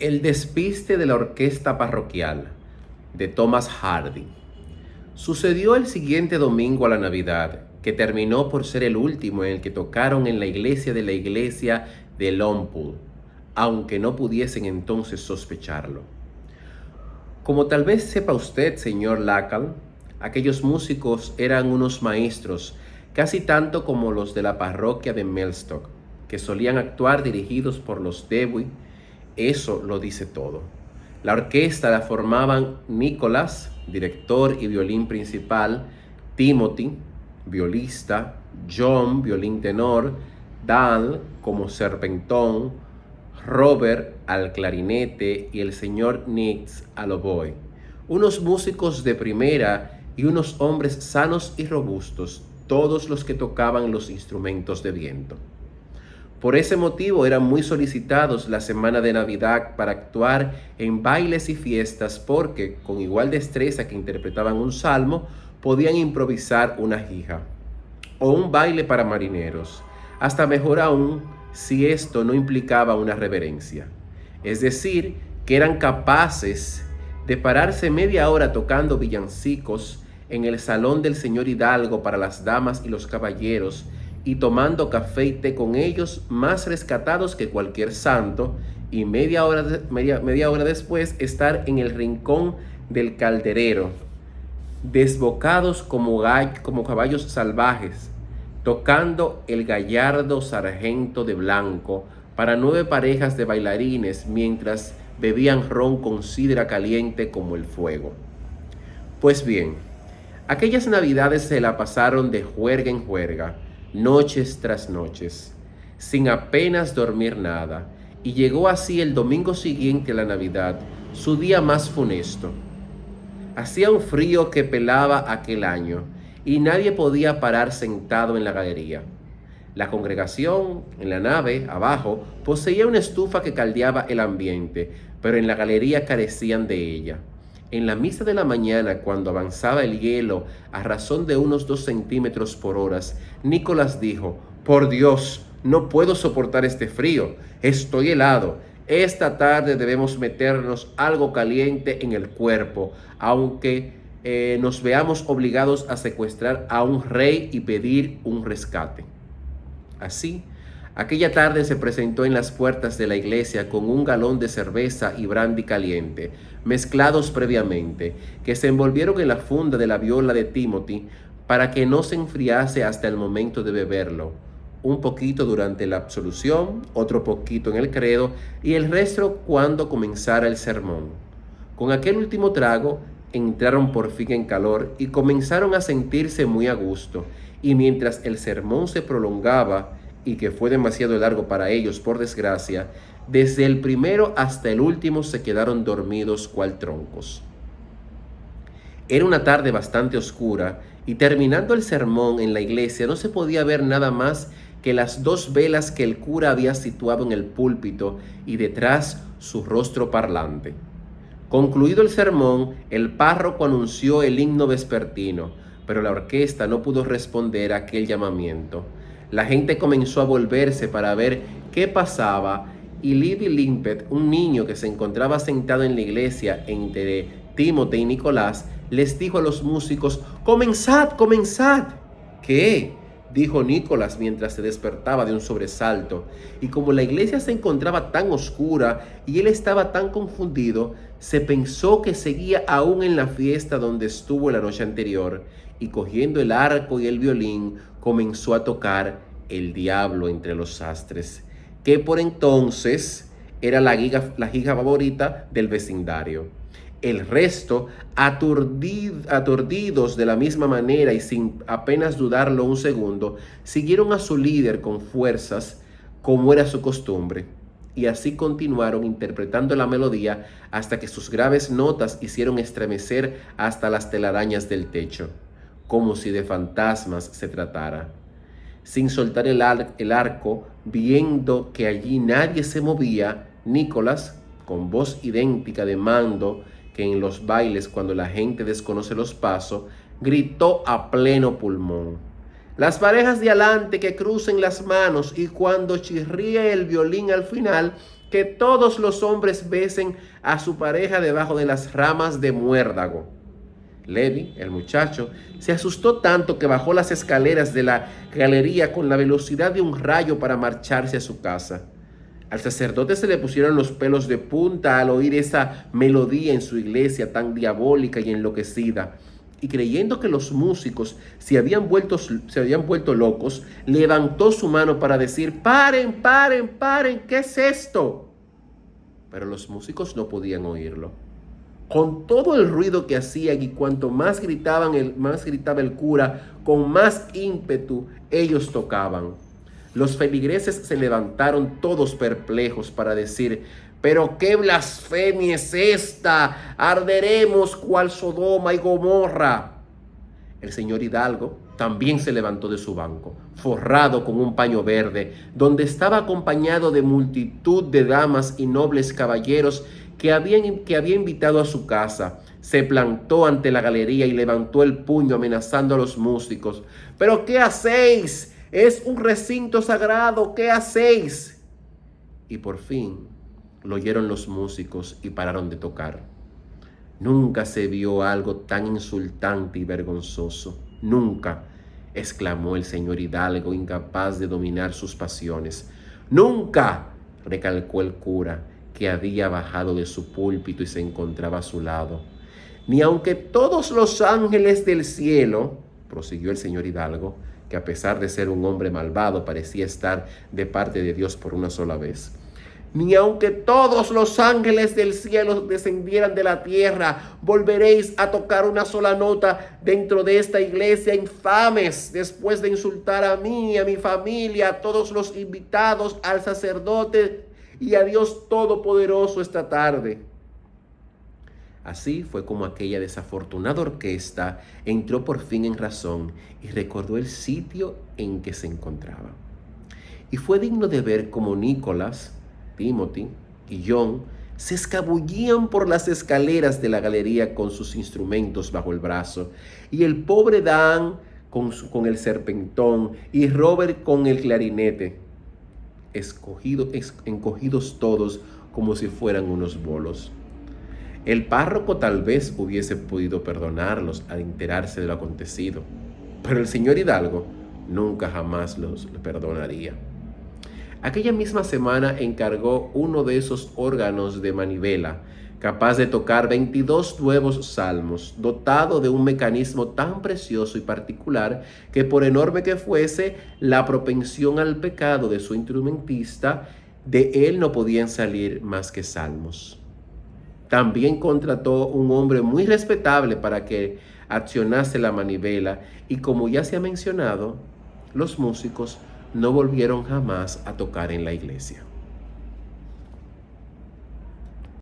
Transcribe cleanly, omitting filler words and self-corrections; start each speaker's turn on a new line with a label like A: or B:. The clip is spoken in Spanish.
A: El despiste de la orquesta parroquial de Thomas Hardy. Sucedió el siguiente domingo a la Navidad, que terminó por ser el último en el que tocaron en la iglesia de Longpool, aunque no pudiesen entonces sospecharlo. Como tal vez sepa usted, señor Lacal, aquellos músicos eran unos maestros, casi tanto como los de la parroquia de Mellstock, que solían actuar dirigidos por los Dewey. Eso lo dice todo. La orquesta la formaban Nicholas, director y violín principal, Timothy, violista, John, violín tenor, Dan como serpentón, Robert al clarinete y el señor Nix al oboe. Unos músicos de primera y unos hombres sanos y robustos, todos los que tocaban los instrumentos de viento. Por ese motivo eran muy solicitados la semana de Navidad para actuar en bailes y fiestas porque, con igual destreza que interpretaban un salmo, podían improvisar una jija o un baile para marineros, hasta mejor aún si esto no implicaba una reverencia. Es decir, que eran capaces de pararse media hora tocando villancicos en el salón del señor Hidalgo para las damas y los caballeros, y tomando café y té con ellos, más rescatados que cualquier santo, y media hora después estar en el rincón del calderero, desbocados como caballos salvajes, tocando el gallardo sargento de blanco para 9 parejas de bailarines mientras bebían ron con sidra caliente como el fuego. Pues bien, aquellas navidades se la pasaron de juerga en juerga, noches tras noches, sin apenas dormir nada, y llegó así el domingo siguiente a la Navidad, su día más funesto. Hacía un frío que pelaba aquel año, y nadie podía parar sentado en la galería. La congregación, en la nave, abajo, poseía una estufa que caldeaba el ambiente, pero en la galería carecían de ella. En la misa de la mañana, cuando avanzaba el hielo a razón de unos 2 centímetros por hora, Nicholas dijo: «Por Dios, no puedo soportar este frío, estoy helado. Esta tarde debemos meternos algo caliente en el cuerpo, aunque nos veamos obligados a secuestrar a un rey y pedir un rescate». Así, aquella tarde se presentó en las puertas de la iglesia con un galón de cerveza y brandy caliente, mezclados previamente, que se envolvieron en la funda de la viola de Timothy para que no se enfriase hasta el momento de beberlo. Un poquito durante la absolución, otro poquito en el credo y el resto cuando comenzara el sermón. Con aquel último trago entraron por fin en calor y comenzaron a sentirse muy a gusto, y mientras el sermón se prolongaba, y que fue demasiado largo para ellos por desgracia, desde el primero hasta el último se quedaron dormidos cual troncos. Era una tarde bastante oscura, y terminando el sermón en la iglesia no se podía ver nada más que las 2 velas que el cura había situado en el púlpito y detrás su rostro parlante. Concluido el sermón, el párroco anunció el himno vespertino, pero la orquesta no pudo responder a aquel llamamiento. La gente comenzó a volverse para ver qué pasaba, y Libby Limpet, un niño que se encontraba sentado en la iglesia entre Timothy y Nicolás, les dijo a los músicos: «¡Comenzad, comenzad!». «¿Qué?», dijo Nicolás mientras se despertaba de un sobresalto, y como la iglesia se encontraba tan oscura y él estaba tan confundido, se pensó que seguía aún en la fiesta donde estuvo la noche anterior, y cogiendo el arco y el violín comenzó a tocar El diablo entre los sastres, que por entonces era la jija favorita del vecindario. El resto, aturdidos de la misma manera y sin apenas dudarlo un segundo, siguieron a su líder con fuerzas, como era su costumbre, y así continuaron interpretando la melodía hasta que sus graves notas hicieron estremecer hasta las telarañas del techo, como si de fantasmas se tratara. Sin soltar el arco, viendo que allí nadie se movía, Nicholas, con voz idéntica de mando que en los bailes cuando la gente desconoce los pasos, gritó a pleno pulmón: Las parejas de adelante que crucen las manos y cuando chirríe el violín al final, que todos los hombres besen a su pareja debajo de las ramas de muérdago. Levi, el muchacho, se asustó tanto que bajó las escaleras de la galería con la velocidad de un rayo para marcharse a su casa. Al sacerdote se le pusieron los pelos de punta al oír esa melodía en su iglesia tan diabólica y enloquecida. Y creyendo que los músicos se habían vuelto locos, levantó su mano para decir: paren, paren, paren, ¿qué es esto? Pero los músicos no podían oírlo. Con todo el ruido que hacían y cuanto más gritaba el cura, con más ímpetu ellos tocaban. Los feligreses se levantaron todos perplejos para decir: «¿Pero qué blasfemia es esta? Arderemos cual Sodoma y Gomorra». El señor Hidalgo también se levantó de su banco, forrado con un paño verde, donde estaba acompañado de multitud de damas y nobles caballeros que había invitado a su casa. Se plantó ante la galería y levantó el puño amenazando a los músicos. «¿Pero qué hacéis? Es un recinto sagrado, ¿qué hacéis?». Y por fin lo oyeron los músicos y pararon de tocar. «Nunca se vio algo tan insultante y vergonzoso. Nunca», exclamó el señor Hidalgo, incapaz de dominar sus pasiones. «Nunca», recalcó el cura, que había bajado de su púlpito y se encontraba a su lado. «Ni aunque todos los ángeles del cielo», prosiguió el señor Hidalgo, que a pesar de ser un hombre malvado parecía estar de parte de Dios por una sola vez, «ni aunque todos los ángeles del cielo descendieran de la tierra, volveréis a tocar una sola nota dentro de esta iglesia, infames, después de insultar a mí, a mi familia, a todos los invitados, al sacerdote y a Dios Todopoderoso esta tarde». Así fue como aquella desafortunada orquesta entró por fin en razón y recordó el sitio en que se encontraba. Y fue digno de ver cómo Nicholas, Timothy y John se escabullían por las escaleras de la galería con sus instrumentos bajo el brazo, y el pobre Dan con el serpentón y Robert con el clarinete, encogidos todos como si fueran unos bolos. El párroco tal vez hubiese podido perdonarlos al enterarse de lo acontecido, pero el señor Hidalgo nunca jamás los perdonaría. Aquella misma semana encargó uno de esos órganos de manivela, capaz de tocar 22 nuevos salmos, dotado de un mecanismo tan precioso y particular que, por enorme que fuese la propensión al pecado de su instrumentista, de él no podían salir más que salmos. También contrató un hombre muy respetable para que accionase la manivela, y como ya se ha mencionado, los músicos no volvieron jamás a tocar en la iglesia.